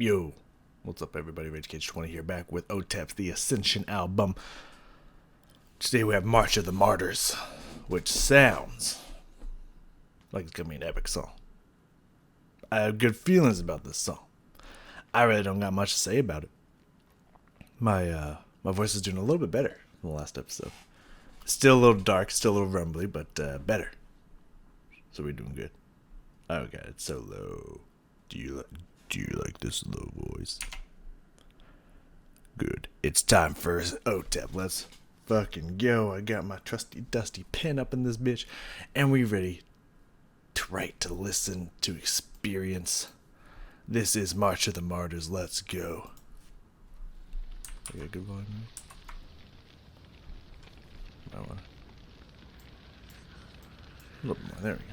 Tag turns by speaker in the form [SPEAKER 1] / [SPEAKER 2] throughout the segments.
[SPEAKER 1] Yo, what's up everybody, Rage Cage 20 here, back with Otep, the Ascension album. Today we have March of the Martyrs, which sounds like it's gonna be an epic song. I have good feelings about this song. I really don't got much to say about it. My voice is doing a little bit better than the last episode. Still a little dark, still a little rumbly, but better. So we're doing good. Oh god, it's so low. Do you like this low voice? Good. It's time for Otep. Let's fucking go. I got my trusty dusty pen up in this bitch, and we ready to write, to listen, to experience. This is March of the Martyrs. Let's go. I got a good volume. I want a little more. There we go.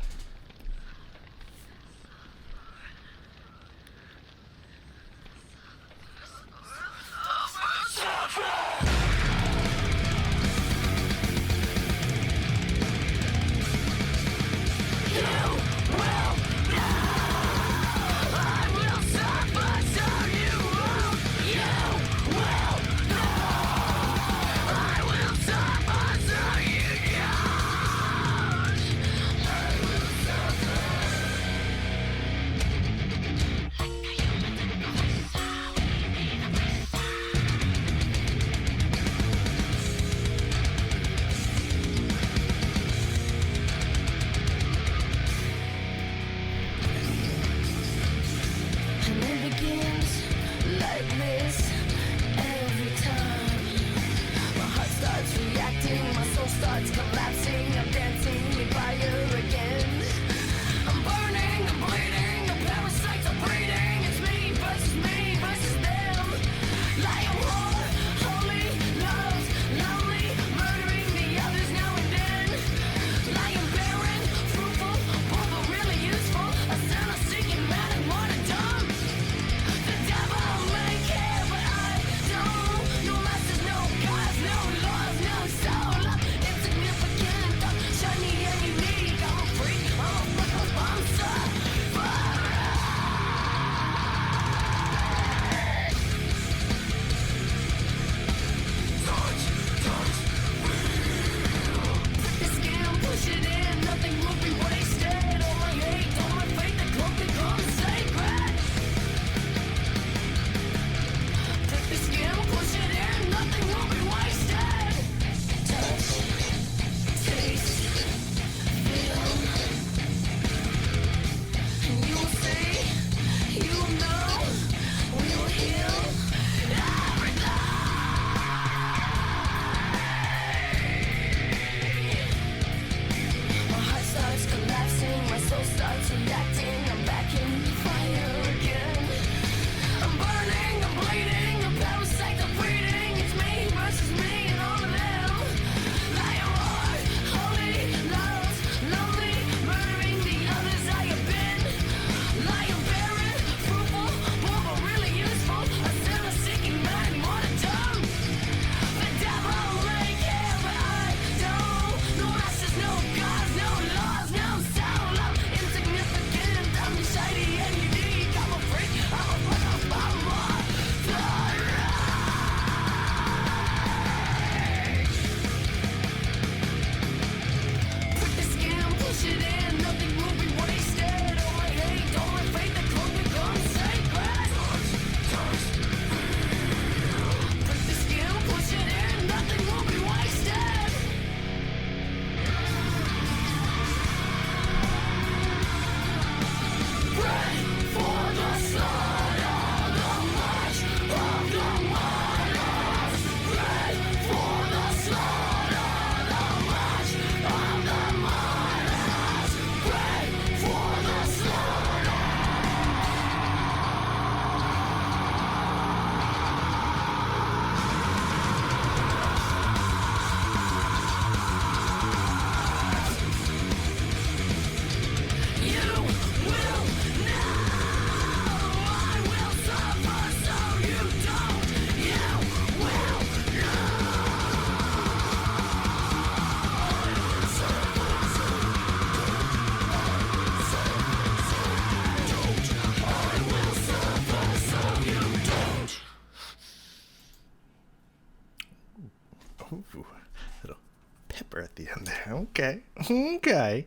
[SPEAKER 1] suffer at the end there. Okay. Okay.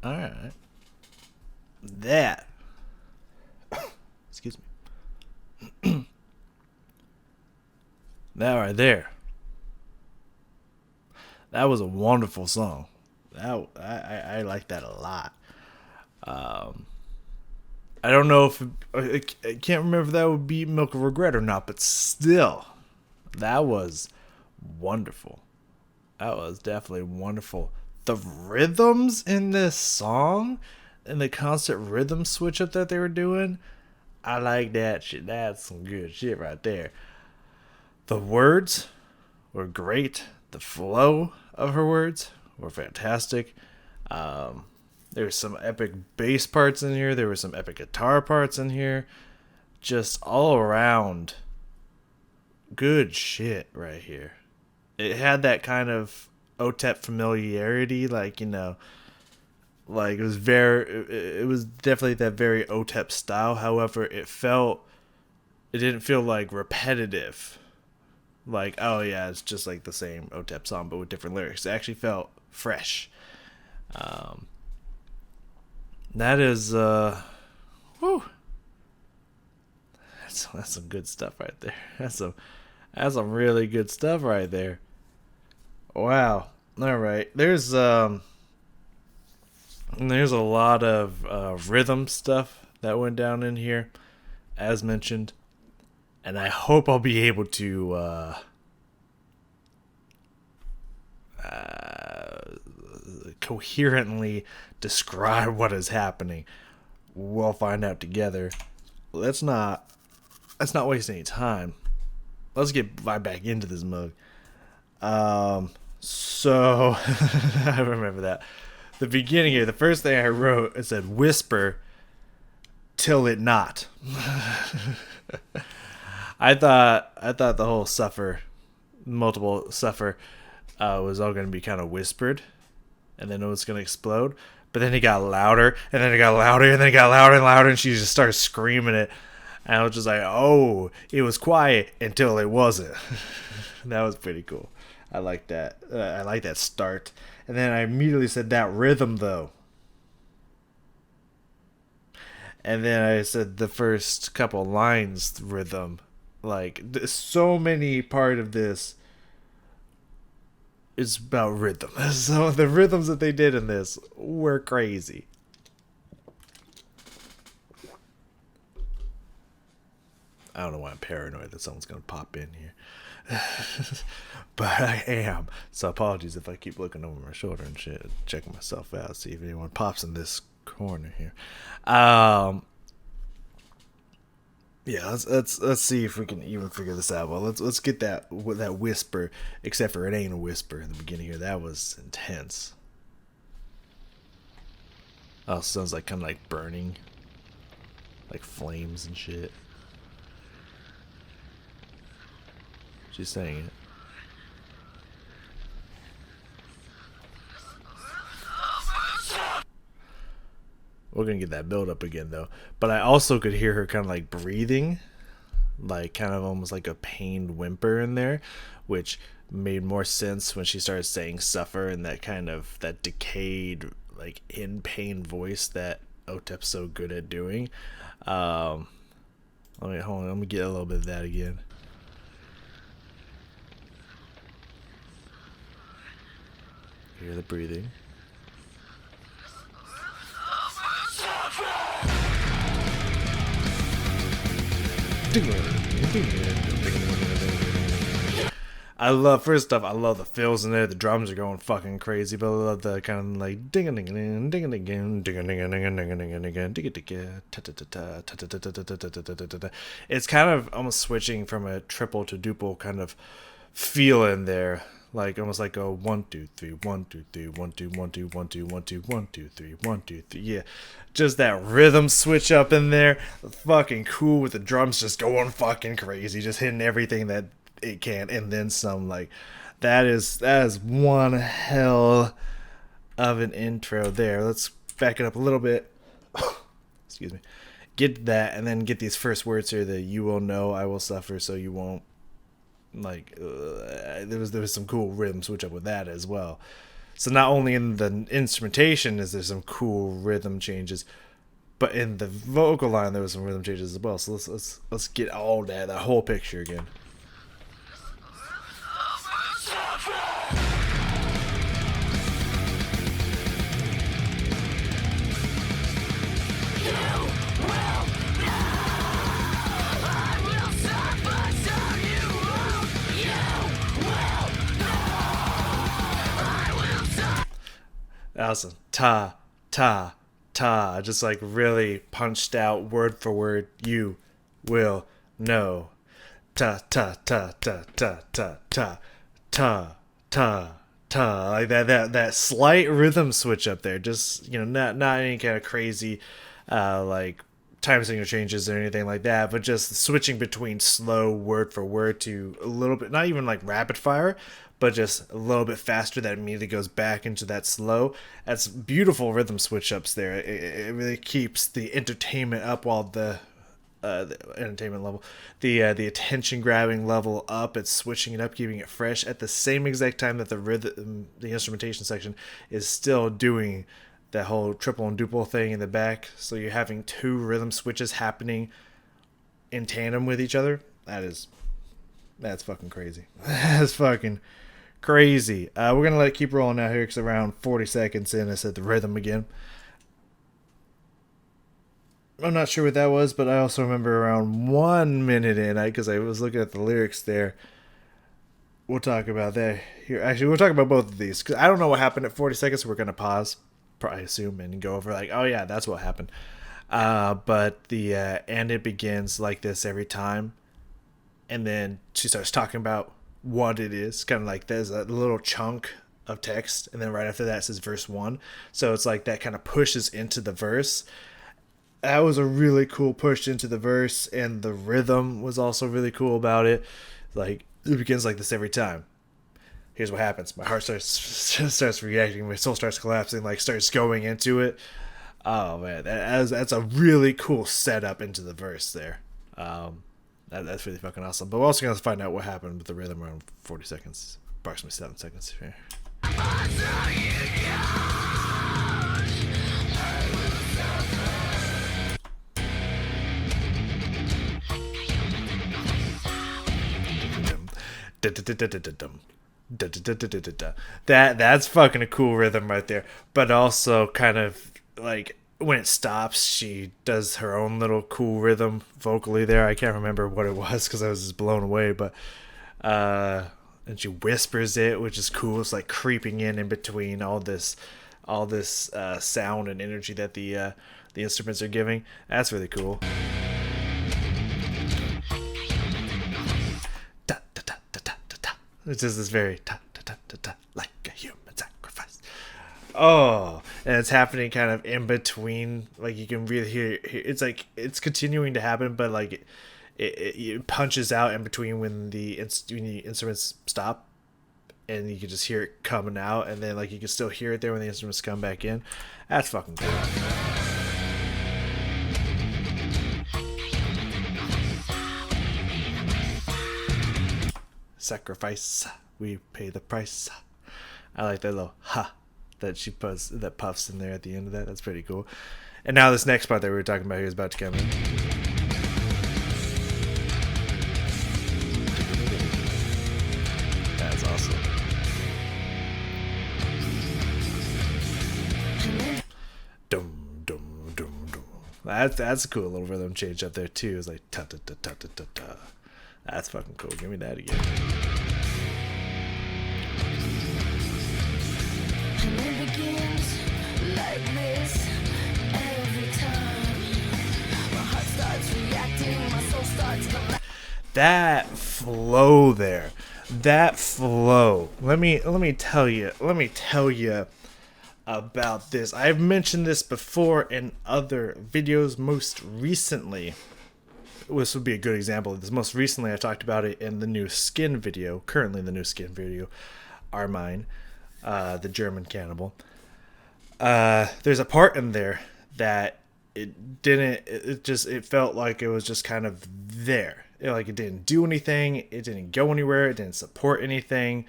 [SPEAKER 1] Alright. That. Excuse me. That right there. That was a wonderful song. I like that a lot. I don't know if I can't remember if that would be Milk of Regret or not, but still, that was wonderful. That was definitely wonderful. The rhythms in this song and the constant rhythm switch up that they were doing, I like that shit. That's some good shit right there. The words were great. The flow of her words were fantastic. There were some epic bass parts in here. There were some epic guitar parts in here. Just all around good shit right here. It had that kind of Otep familiarity, like, you know, like it was definitely that very Otep style. However, it didn't feel like repetitive. Like, oh yeah, it's just like the same Otep song but with different lyrics. It actually felt fresh. That is whew. That's some good stuff right there. That's some really good stuff right there. Wow. All right. There's a lot of rhythm stuff that went down in here, as mentioned, and I hope I'll be able to coherently describe what is happening. We'll find out together. Let's not waste any time. Let's get right back into this mug. So I remember that. The beginning here, the first thing I wrote, it said whisper till it not. I thought the whole multiple suffer was all going to be kind of whispered, and then it was going to explode. But then it got louder, and then it got louder, and then it got louder and louder, and she just started screaming it. And I was just like, oh, it was quiet until it wasn't. That was pretty cool. I like that. I like that start. And then I immediately said that rhythm, though. And then I said the first couple lines rhythm. Like, so many part of this is about rhythm. So the rhythms that they did in this were crazy. I don't know why I'm paranoid that someone's going to pop in here. But I am. So apologies if I keep looking over my shoulder and shit, checking myself out, see if anyone pops in this corner here. Yeah, let's see if we can even figure this out. Well, let's get that whisper, except for it ain't a whisper in the beginning here. That was intense. Oh, sounds like kind of like burning, like flames and shit. She's saying it. We're gonna get that build up again though. But I also could hear her kind of like breathing, like kind of almost like a pained whimper in there, which made more sense when she started saying suffer and that kind of that decayed, like in pain voice that Otep's so good at doing. Hold on, let me get a little bit of that again. Hear the breathing. First off, I love the fills in there. The drums are going fucking crazy, but I love the kind of like ding ding ding ding ding ding ding ding ding ding ding ding. It's kind of almost switching from a triple to duple kind of feel in there. Like almost like a 1 2 3 1 2 3 1 2 1 2 1 2 1 2 1 2 3 1 2 3. Yeah, just that rhythm switch up in there, fucking cool with the drums just going fucking crazy, just hitting everything that it can, and then some. Like that is one hell of an intro there. Let's back it up a little bit. Excuse me. Get that, and then get these first words here. That you will know I will suffer, so you won't Like there was some cool rhythm switch up with that as well. So not only in the instrumentation is there some cool rhythm changes, but in the vocal line there was some rhythm changes as well. So let's get all that whole picture again. Awesome. Ta, ta, ta. Just like really punched out word for word. You will know. Ta, ta, ta, ta, ta, ta, ta, ta, ta, ta. Like that slight rhythm switch up there. Just, not any kind of crazy, like time signature changes or anything like that, but just switching between slow word for word to a little bit, not even like rapid fire, but just a little bit faster that immediately goes back into that slow. That's beautiful rhythm switch ups there. It really keeps the entertainment up while the entertainment level, the attention grabbing level up. It's switching it up, keeping it fresh at the same exact time that the instrumentation section is still doing that whole triple and duple thing in the back. So you're having two rhythm switches happening in tandem with each other. That's fucking crazy. That's fucking crazy. We're gonna let it keep rolling out here because around 40 seconds in, I said the rhythm again. I'm not sure what that was, but I also remember around 1 minute in, because I was looking at the lyrics there. We'll talk about that here. Actually, we'll talk about both of these because I don't know what happened at 40 seconds. So we're gonna pause, probably assume, and go over like, oh yeah, that's what happened. But the and it begins like this every time, and then she starts talking about what it is. Kind of like there's a little chunk of text, and then right after that says verse 1. So it's like that kind of pushes into the verse. That was a really cool push into the verse, and the rhythm was also really cool about it. Like it begins like this every time. Here's what happens. My heart starts reacting. My soul starts collapsing. Like starts going into it. Oh man, that's a really cool setup into the verse there. That's really fucking awesome. But we're also gonna find out what happened with the rhythm around 40 seconds, approximately 7 seconds here. That's fucking a cool rhythm right there. But also kind of like when it stops, she does her own little cool rhythm vocally there. I can't remember what it was because I was just blown away, but and she whispers it, which is cool. It's like creeping in between all this sound and energy that the instruments are giving. That's really cool. It's just this very like a human sacrifice. Oh, and it's happening kind of in between. Like you can really hear. It's like it's continuing to happen, but like it punches out in between when the instruments stop, and you can just hear it coming out, and then like you can still hear it there when the instruments come back in. That's fucking cool. Sacrifice, we pay the price. I like that little ha that she puts, that puffs in there at the end of that. That's pretty cool. And now this next part that we were talking about here is about to come in. That's awesome. Dum dum dum dum. That's a cool little rhythm change up there too. It's like ta ta ta ta ta ta ta. That's fucking cool. Give me that again. And it begins like this every time. My heart starts reacting, my soul starts collapsing. That flow there. That flow. Let me tell you about this. I've mentioned this before in other videos. Most recently, this would be a good example of this. Most recently, I talked about it in the new Skin video. Currently, the new Skin video, Armine, the German cannibal. There's a part in there that it felt like it was just kind of there. Like it didn't do anything, it didn't go anywhere, it didn't support anything,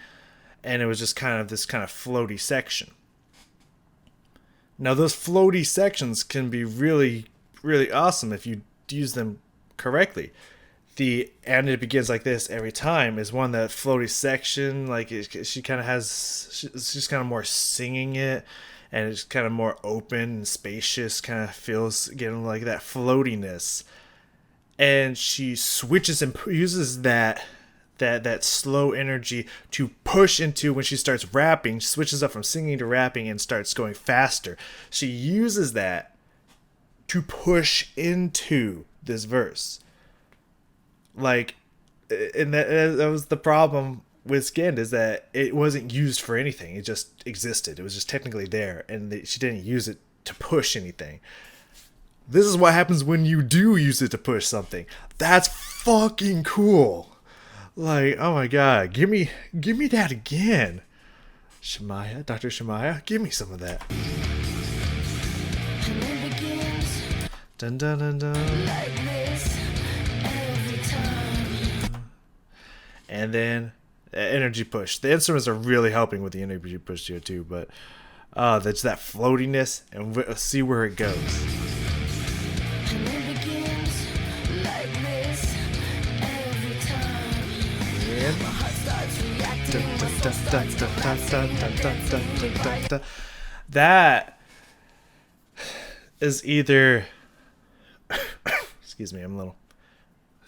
[SPEAKER 1] and it was just kind of this kind of floaty section. Now those floaty sections can be really, really awesome if you use them correctly. The "and it begins like this every time" is one that floaty section, like she kind of has, she's kind of more singing it, and it's kind of more open and spacious, kind of feels getting like that floatiness. And she switches and uses that slow energy to push into, when she starts rapping, she switches up from singing to rapping and starts going faster. She uses that to push into this verse. Like, and that was the problem with Skinned, is that it wasn't used for anything. It just existed. It was just technically there, and she didn't use it to push anything. This is what happens when you do use it to push something. That's fucking cool. Like, oh my god, give me that again. Shemaya, Dr. Shemaya, give me some of that. Dun dun dun dun. Like this every time. And then energy push. The instruments are really helping with the energy push here too, but that's that floatiness, and we'll see where it goes. That is either excuse me, I'm a little,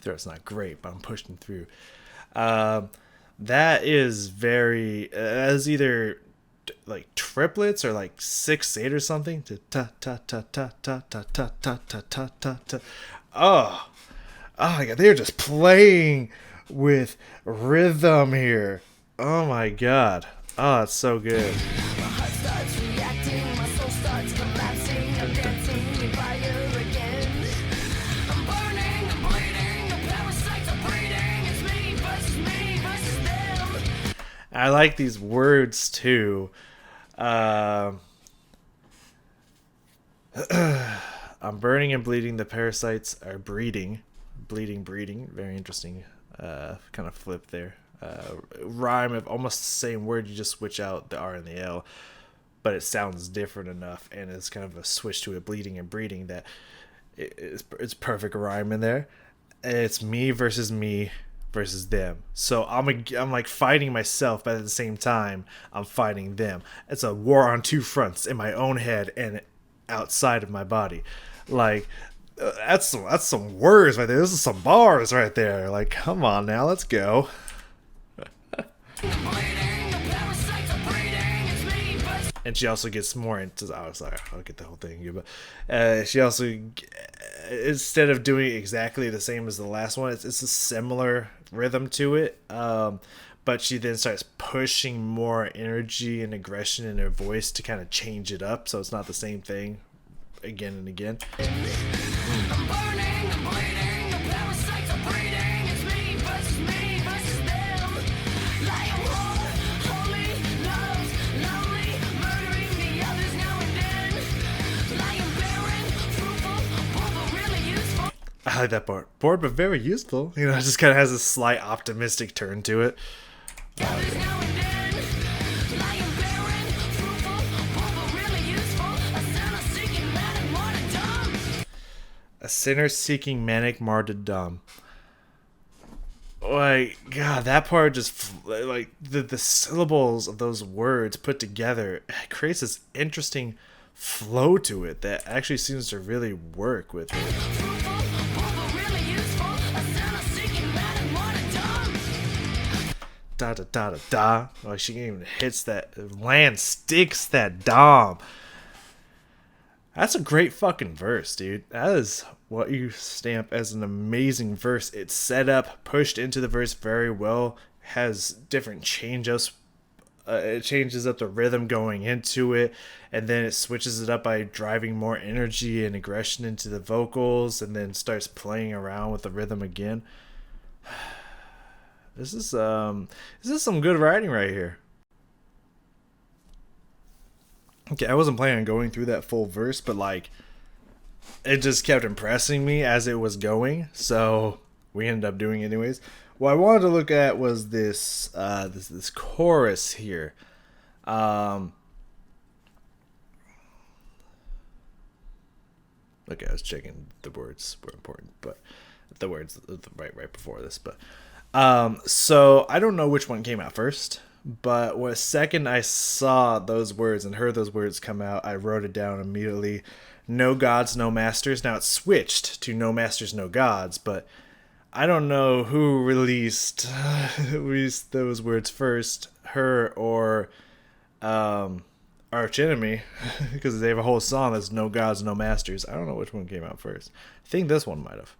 [SPEAKER 1] throat's not great, but I'm pushing through. That is very as either like triplets or like 6/8 or something. Oh my god, they're just playing with rhythm here. Oh my god. Oh, it's so good. My heart starts reacting, my soul starts collapsing. I'm dancing in fire again. I'm burning, I'm bleeding, the parasites are breeding. It's me versus them. I like these words too. I'm burning and bleeding, the parasites are breeding. Breeding. Very interesting. Kind of flip there. Rhyme of almost the same word, you just switch out the R and the L, but it sounds different enough, and it's kind of a switch to a bleeding and breeding that it's perfect rhyme in there. It's me versus them. So I'm like fighting myself, but at the same time I'm fighting them. It's a war on two fronts, in my own head and outside of my body. Like, that's some words right there. This is some bars right there. Like, come on now, let's go. And she also gets more into, oh, sorry, I'll get the whole thing here, but she also, instead of doing exactly the same as the last one, it's a similar rhythm to it, but she then starts pushing more energy and aggression in her voice to kind of change it up, so it's not the same thing again and again. I'm burning, I'm bleeding, the parasites are breeding. It's me versus them. Like a war, holy, loves, lonely, murdering the others now and then. Like I'm barren, fruitful, bored but really useful. I like that part. Bored but very useful. You know, it just kind of has a slight optimistic turn to it. A sinner seeking manic martyrdom. Like, god, that part just, like, the syllables of those words put together creates this interesting flow to it that actually seems to really work with it. Da da da da da. Like, she even hits that, land sticks that dom. That's a great fucking verse, dude. That is what you stamp as an amazing verse. It's set up, pushed into the verse very well, has different change-ups. It changes up the rhythm going into it, and then it switches it up by driving more energy and aggression into the vocals, and then starts playing around with the rhythm again. This is some good writing right here. Okay, I wasn't planning on going through that full verse, but like, it just kept impressing me as it was going. So we ended up doing anyways. What I wanted to look at was this chorus here. Um, okay, I was checking the words were important, but the words right before this. But so I don't know which one came out first, but the second I saw those words and heard those words come out, I wrote it down immediately. No gods, no masters. Now it's switched to no masters, no gods, but I don't know who released those words first, her or Arch Enemy, because they have a whole song that's no gods, no masters. I don't know which one came out first. I think this one might have,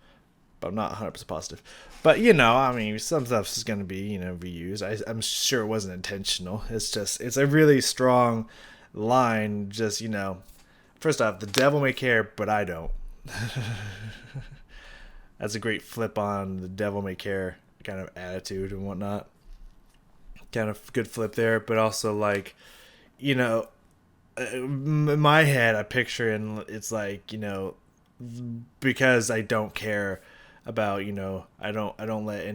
[SPEAKER 1] but I'm not 100% positive. But I mean, some stuff's just gonna be reused. I'm sure it wasn't intentional. It's a really strong line. Just first off, the devil may care, but I don't. That's a great flip on the devil may care kind of attitude and whatnot. Kind of good flip there, but also like, in my head, I picture and it's like, because I don't care about, I don't let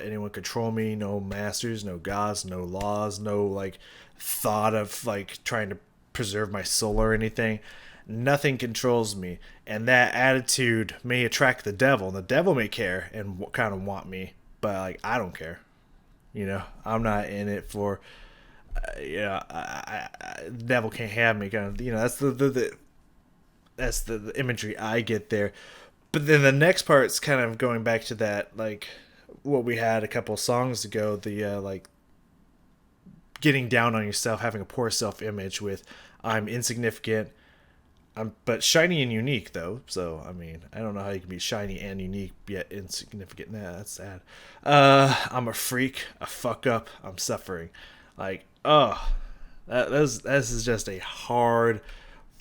[SPEAKER 1] anyone control me. No masters, no gods, no laws, no like thought of like trying to preserve my soul or anything. Nothing controls me, and that attitude may attract the devil. And the devil may care and kind of want me, but like I don't care. I'm not in it for. The devil can't have me. Kind of. That's the imagery I get there. But then the next part's kind of going back to that, like what we had a couple songs ago. The like getting down on yourself, having a poor self-image with I'm insignificant. But shiny and unique, though. So, I mean, I don't know how you can be shiny and unique yet insignificant. Nah, that's sad. I'm a freak, a fuck up, I'm suffering. Like, this is just a hard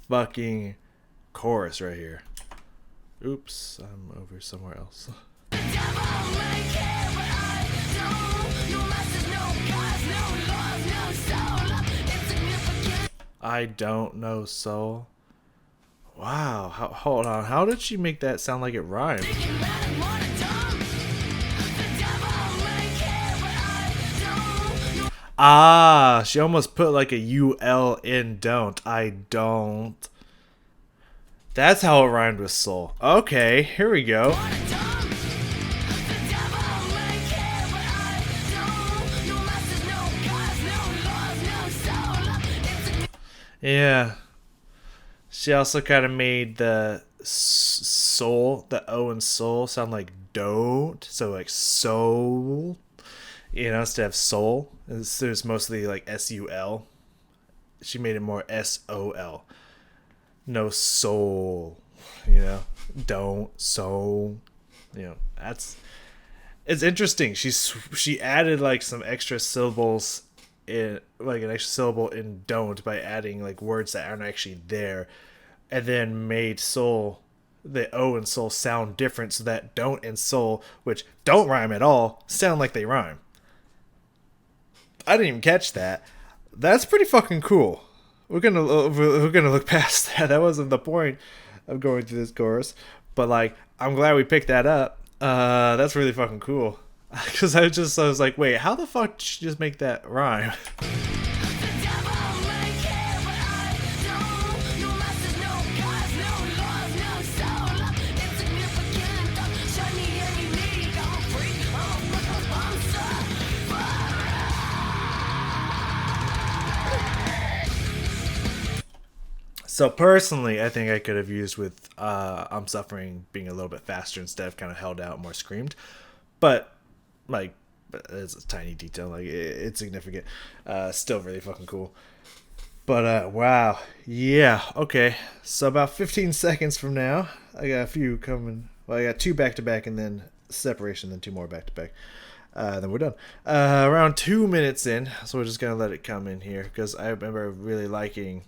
[SPEAKER 1] fucking chorus right here. Oops, I'm over somewhere else. I don't know soul. Wow, hold on. How did she make that sound like it rhymed? Ah, she almost put like a UL in don't. I don't. That's how it rhymed with soul. Okay, here we go. Yeah. She also kind of made the soul, the O in soul, sound like don't. So like soul, instead of soul. There's mostly like SUL. She made it more SOL. No soul, don't soul. It's interesting. She added like some extra syllables in like an extra syllable in don't by adding like words that aren't actually there, and then made soul, the O and soul sound different so that don't and soul, which don't rhyme at all, sound like they rhyme. I didn't even catch that. That's pretty fucking cool. We're gonna look past that. That wasn't the point of going through this chorus, but like I'm glad we picked that up. That's really fucking cool. Because I was like, wait, how the fuck did she just make that rhyme? So personally, I think I could have used with I'm Suffering being a little bit faster instead of kind of held out, more screamed. But like, it's a tiny detail. Like it's significant. Still really fucking cool. But wow, yeah, okay. So about 15 seconds from now, I got a few coming. Well, I got two back to back, and then separation, then two more back to back. Then we're done. Around 2 minutes in, so we're just gonna let it come in here because I remember really liking.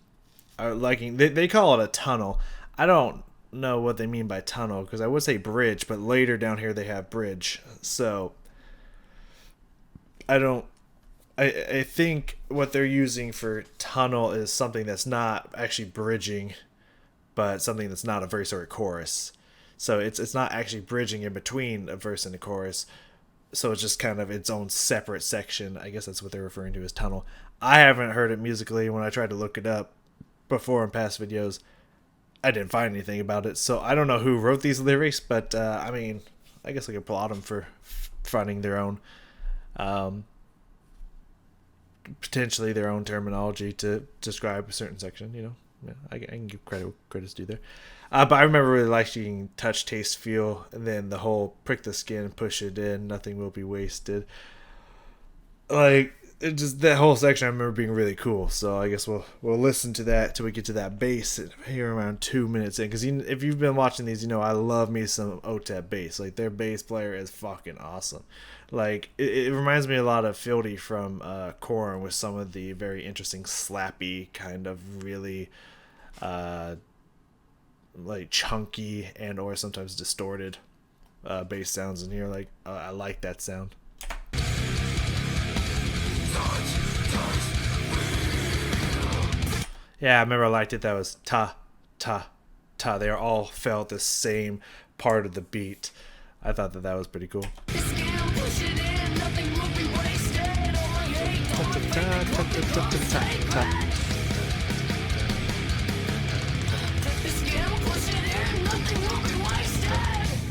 [SPEAKER 1] They call it a tunnel. I don't know what they mean by tunnel because I would say bridge, but later down here they have bridge. So I think what they're using for tunnel is something that's not actually bridging, but something that's not a very short chorus. So it's not actually bridging in between a verse and a chorus. So it's just kind of its own separate section. I guess that's what they're referring to as tunnel. I haven't heard it musically. When I tried to look it up before in past videos, I didn't find anything about it. So I don't know who wrote these lyrics, but I mean, I guess I could applaud them for finding their own, potentially their own terminology to describe a certain section. You know, yeah, I can give credit's due there. But I remember really liking touch, taste, feel, and then the whole prick the skin, push it in, nothing will be wasted. Like, it just that whole section I remember being really cool. So I guess we'll listen to that till we get to that bass here around 2 minutes in. Because if you've been watching these, you know I love me some Otep bass. Like, their bass player is fucking awesome. Like, it reminds me a lot of Fieldy from Korn with some of the very interesting slappy kind of really like chunky and or sometimes distorted bass sounds in here. Like, I like that sound. Yeah, I remember I liked it. That was ta, ta, ta. They all felt the same part of the beat. I thought that was pretty cool.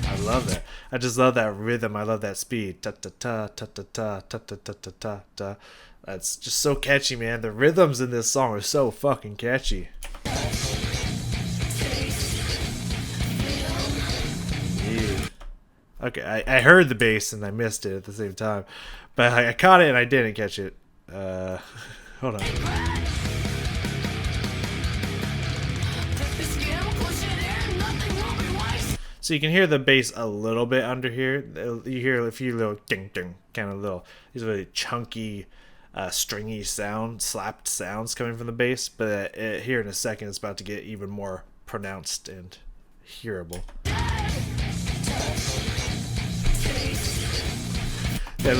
[SPEAKER 1] I love that. I just love that rhythm. I love that speed. Ta ta ta ta ta ta ta ta ta ta ta ta. That's just so catchy, man. The rhythms in this song are so fucking catchy. Yeah. Okay, I heard the bass and I missed it at the same time, but I caught it and I didn't catch it. Hold on. So you can hear the bass a little bit under here. You hear a few little ding ding, kind of little, these really chunky, stringy slapped sounds coming from the bass. But here in a second, it's about to get even more pronounced and hearable. That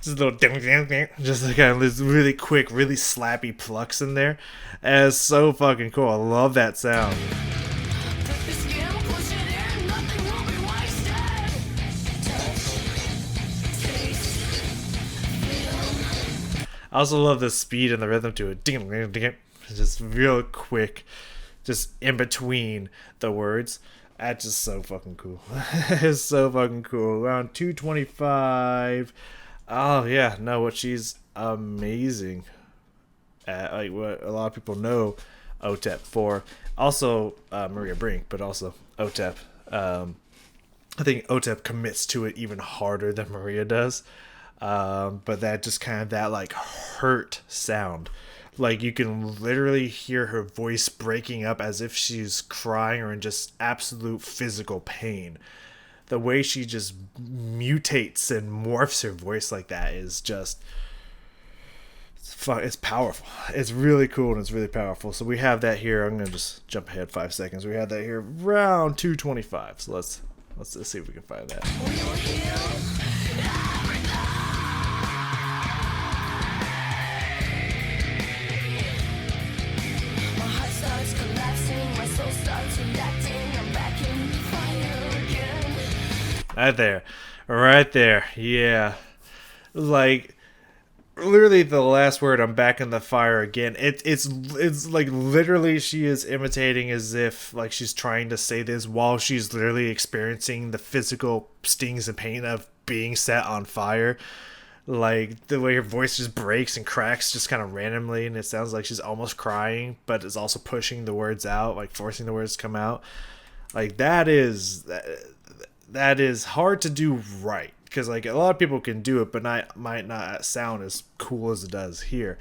[SPEAKER 1] little ding ding ding, just kind of this really quick, really slappy plucks in there. And it's so fucking cool. I love that sound. I also love the speed and the rhythm to it. Just real quick, just in between the words. That's just so fucking cool. It's so fucking cool. Around 225. Oh yeah, no, what she's amazing at, like what a lot of people know Otep for. Also Maria Brink, but also Otep. I think Otep commits to it even harder than Maria does. But that just kind of that like hurt sound, like you can literally hear her voice breaking up as if she's crying or in just absolute physical pain. The way she just mutates and morphs her voice like that is just it's powerful. It's really cool and it's really powerful. So we have that here. I'm gonna just jump ahead 5 seconds. We have that here around 225. So let's see if we can find that. Right there, yeah. Like, literally the last word, I'm back in the fire again. It's like literally she is imitating as if like she's trying to say this while she's literally experiencing the physical stings and pain of being set on fire. Like the way her voice just breaks and cracks just kind of randomly, and it sounds like she's almost crying, but is also pushing the words out, like forcing the words to come out. Like that is hard to do right, because like a lot of people can do it, but might not sound as cool as it does here.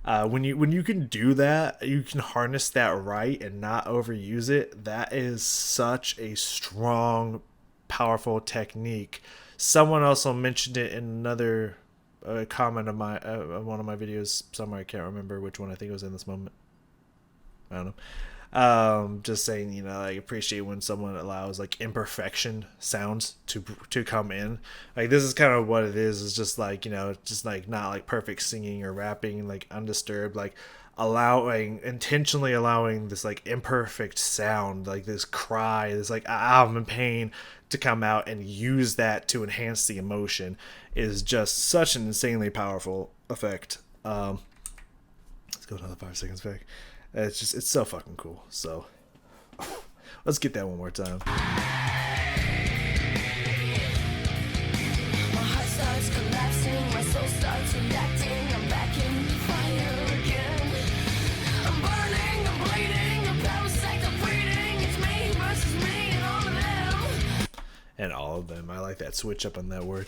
[SPEAKER 1] When you can do that, you can harness that right and not overuse it. That is such a strong, powerful technique. Someone also mentioned it in another comment of my one of my videos somewhere. I can't remember which one. I think it was in this moment. I don't know. Just saying, you know, I appreciate when someone allows like imperfection sounds to come in. Like this is kind of what it is. It's just like, you know, just like not like perfect singing or rapping, like undisturbed. Like intentionally allowing this like imperfect sound, like this cry, this like I'm in pain to come out and use that to enhance the emotion is just such an insanely powerful effect. Let's go another 5 seconds back. It's so fucking cool. So let's get that one more time. And all of them. I like that switch up on that word.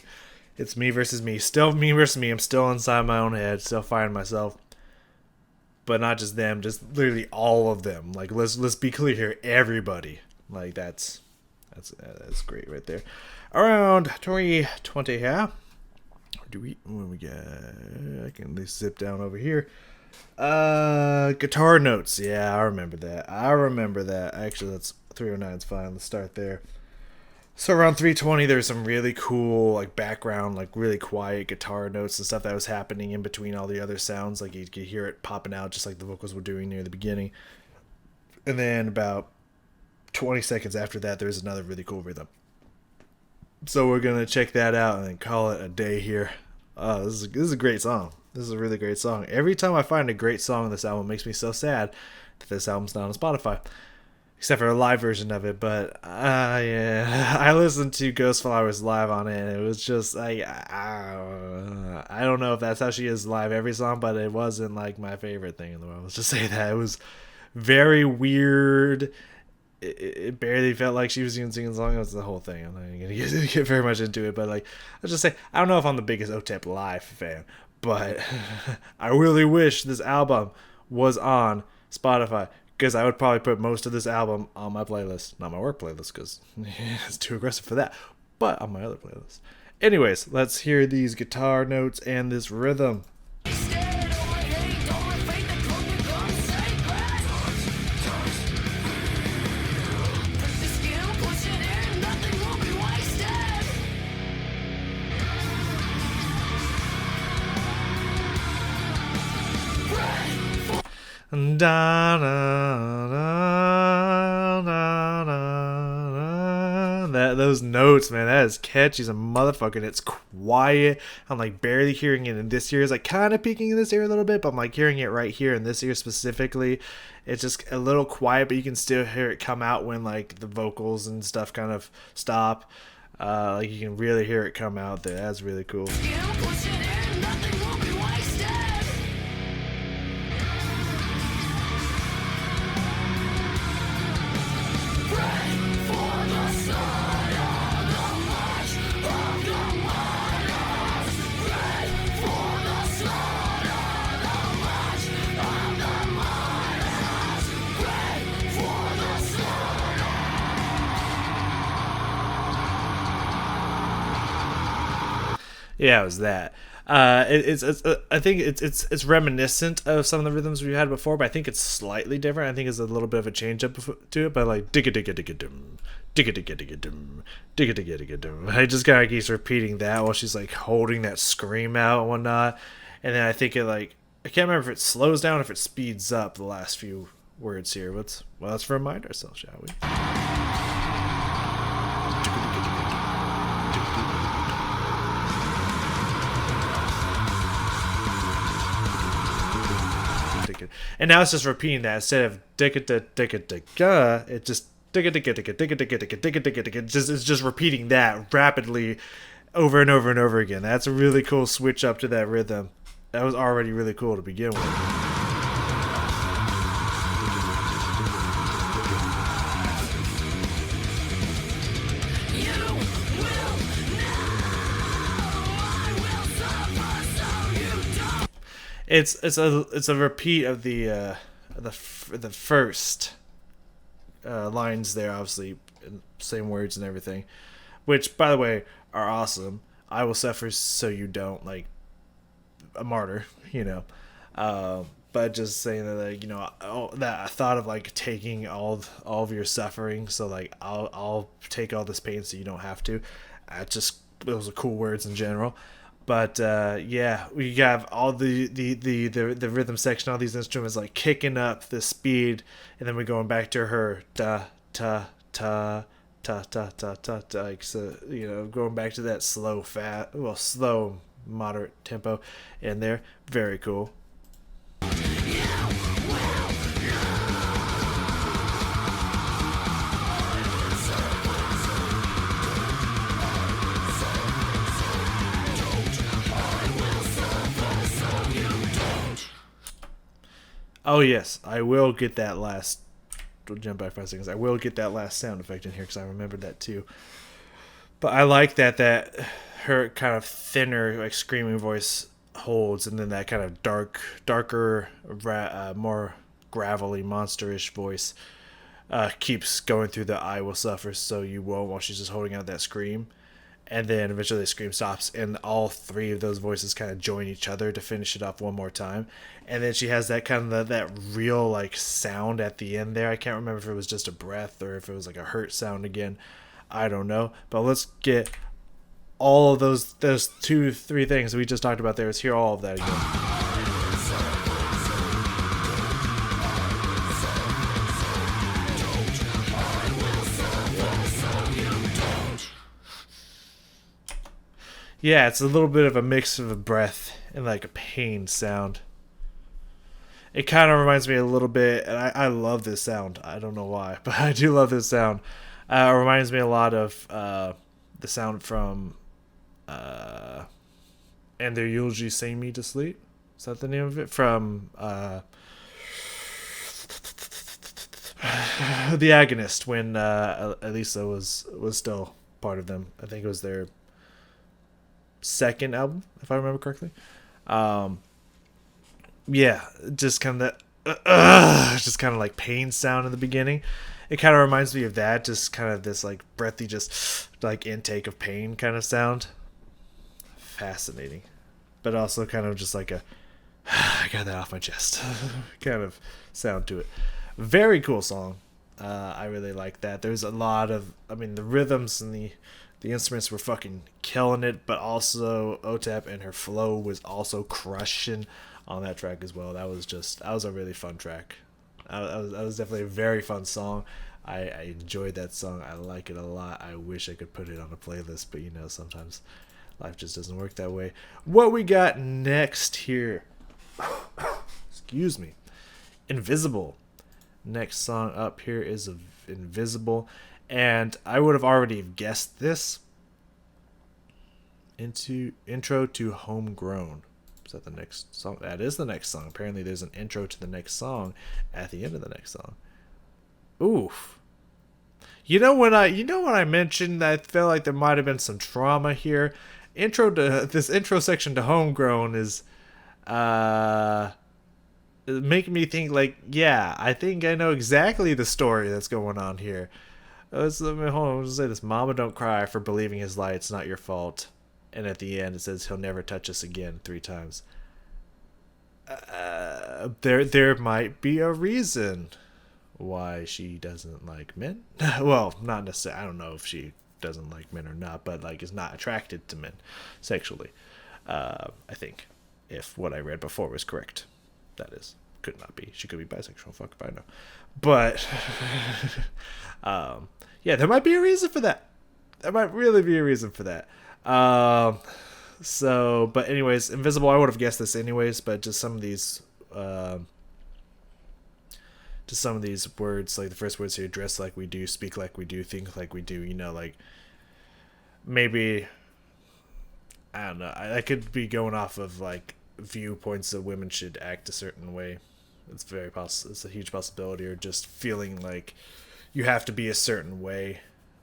[SPEAKER 1] It's me versus me. Still me versus me. I'm still inside my own head, still fighting myself. But not just them, just literally all of them. Like let's be clear here, everybody. Like that's great right there. Around 2020, yeah. When we get, I can at least zip down over here. Guitar notes. Yeah, I remember that. Actually, that's 309 is fine. Let's start there. So around 320, there's some really cool, like, background, like, really quiet guitar notes and stuff that was happening in between all the other sounds. Like, you could hear it popping out just like the vocals were doing near the beginning. And then about 20 seconds after that, there's another really cool rhythm. So we're going to check that out and then call it a day here. This is a great song. This is a really great song. Every time I find a great song on this album, it makes me so sad that this album's not on Spotify. Except for a live version of it, but yeah, I listened to Ghost Flowers live on it, and it was just like I don't know if that's how she is live every song, but it wasn't like my favorite thing in the world. Let's just say that it was very weird. It barely felt like she was even singing a song. It was the whole thing. I'm not even gonna get very much into it, but like let's just say I don't know if I'm the biggest Otep live fan, but I really wish this album was on Spotify. Because I would probably put most of this album on my playlist. Not my work playlist, because it's too aggressive for that. But on my other playlist. Anyways, let's hear these guitar notes and this rhythm. Da, da, da, da, da. Those notes, man, that is catchy as a motherfucker. It's quiet. I'm like barely hearing it in this ear. It's like kind of peeking in this ear a little bit, but I'm like hearing it right here in this ear specifically. It's just a little quiet, but you can still hear it come out when like the vocals and stuff kind of stop. Like you can really hear it come out there. That's really cool. Yeah, it was that. I think it's reminiscent of some of the rhythms we had before, but I think it's slightly different. I think it's a little bit of a change up to it, but like digga digga digga dum, digga digga digga dum, digga digga digga dum. I just kind of keeps repeating that while she's like holding that scream out and whatnot, and then I think it like I can't remember if it slows down or if it speeds up the last few words here. Let's remind ourselves, shall we? And now it's just repeating that instead of digga digga digga digga, it just digga digga digga digga digga digga digga digga digga. It's just repeating that rapidly over and over and over again. That's a really cool switch up to that rhythm. That was already really cool to begin with. It's a repeat of the first lines there, obviously, same words and everything, which by the way are awesome. I will suffer so you don't, like a martyr, you know. But just saying that, like, you know, that I thought of like taking all of your suffering, so like I'll take all this pain so you don't have to. Those are cool words in general. But yeah, we have all the rhythm section, all these instruments like kicking up the speed, and then we're going back to her da ta ta ta ta ta ta ta, like, so, going back to that slow moderate tempo in there. Very cool. Oh yes, I will get that last. We'll jump back 5 seconds. I will get that last sound effect in here because I remembered that too. But I like that her kind of thinner, like, screaming voice holds, and then that kind of darker, more gravelly, monsterish voice keeps going through the "I will suffer, so you won't" while she's just holding out that scream. And then eventually the scream stops, and all three of those voices kind of join each other to finish it off one more time. And then she has that kind of that real, like, sound at the end there. I can't remember if it was just a breath or if it was like a hurt sound again. I don't know. But let's get all of those 2-3 things we just talked about there. Let's hear all of that again. Yeah, it's a little bit of a mix of a breath and like a pain sound. It kind of reminds me a little bit, and I love this sound. I don't know why, but I do love this sound. It reminds me a lot of the sound from "And They're Usually Sing Me to Sleep." Is that the name of it? From The Agonist, when Elisa was still part of them. I think it was their second album, if I remember correctly. Yeah, just kind of that, just kind of like pain sound in the beginning. It kind of reminds me of that, just kind of this like breathy, just like intake of pain kind of sound. Fascinating, but also kind of just like a I got that off my chest kind of sound to it. Very cool song. I really like that. There's a lot of, I mean, the rhythms and the instruments were fucking killing it, but also Otep and her flow was also crushing on that track as well. That was a really fun track. That was definitely a very fun song. I enjoyed that song. I like it a lot. I wish I could put it on a playlist, but sometimes life just doesn't work that way. What we got next here? Excuse me. Invisible. Next song up here is Invisible. And I would have already guessed this. Intro to Homegrown. Is that the next song? That is the next song. Apparently there's an intro to the next song at the end of the next song. Oof. When I mentioned that I felt like there might have been some trauma here. This intro section to Homegrown is making me think, like, yeah, I think I know exactly the story that's going on here. Hold on, I'll just say this. Mama, don't cry for believing his lie. It's not your fault. And at the end, it says he'll never touch us again 3 times. There might be a reason why she doesn't like men. Well, not necessarily. I don't know if she doesn't like men or not, but like is not attracted to men sexually. I think, if what I read before was correct, that is. Could not be. She could be bisexual. Fuck if I know. But yeah, there might be a reason for that. There might really be a reason for that. But anyways, Invisible, I would have guessed this anyways, but just some of these words, like the first words here: dress like we do, speak like we do, think like we do. Like, maybe, I don't know. I could be going off of like viewpoints that women should act a certain way. It's very possible. It's a huge possibility, or just feeling like you have to be a certain way.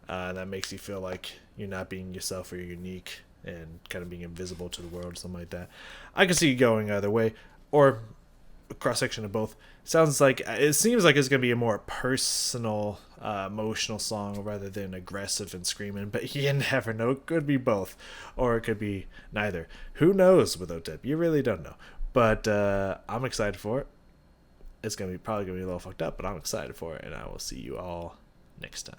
[SPEAKER 1] That makes you feel like you're not being yourself or you're unique and kind of being invisible to the world or something like that. I can see you going either way, or a cross-section of both. It seems like it's going to be a more personal, emotional song rather than aggressive and screaming, but you never know. It could be both, or it could be neither. Who knows with Otep? You really don't know. But I'm excited for it. It's probably going to be a little fucked up, but I'm excited for it, and I will see you all next time.